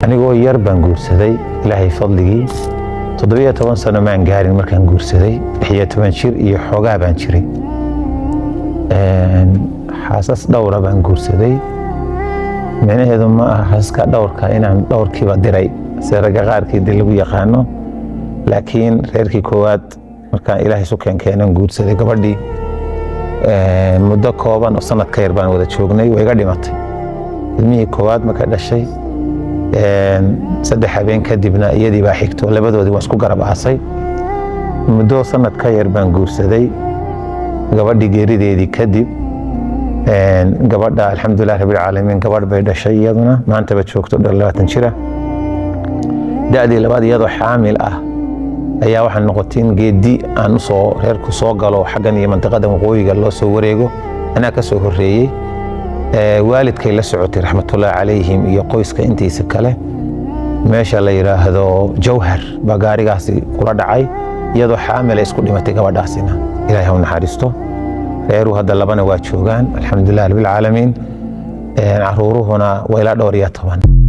anigoo yar baan guursaday ilaahay fadligii 17 sano maan gaarin markaan guursaday 16 jir iyo xoogaa baan jiray xaasas dhowra baan guursaday macnaheedu ma aha xaaska dhowrka inaan dhowrkiiba diray sida ragga qaarkii dib lagu yaqaano laakiin reerkii koowaad markaan ilaahay isu keenay guursaday gabadhii muddo kooban oo sanad ka yar baan wada joognay way iga dhimatay ilmihii koowaad markay dhashay 3 habeen kadibna iyadii baa xigto labadoodii waan isku garab aasay muddo sanad ka yar baan guursaday gabadhii geerideedii kadib gabadha alxamdulillaah rabbil caalamiin gabadh bay dhashay iyaduna maanta ba joogto 20 jira da'dii labaad iyadoo xaamil ah ayaa waxaan noqotay in geedi aan soo reerku soo galo xaggan iyo mantiqada waqooyiga loo soo wareego anaa ka soo horeeyay waalidkay la socotay raxmatullaahi calayhim iyo qoyska intiisa kale meesha la yiraahdo Jawhar bagaarigaasi kula dhacay iyadoo xaamil isku dhimatay gabadhaasina ilaahay ha naxariisto reeru hadda labana waa joogaan alxamdulillaah rabbil caalamiin caruuruhuna waa ila dhowr iyo 10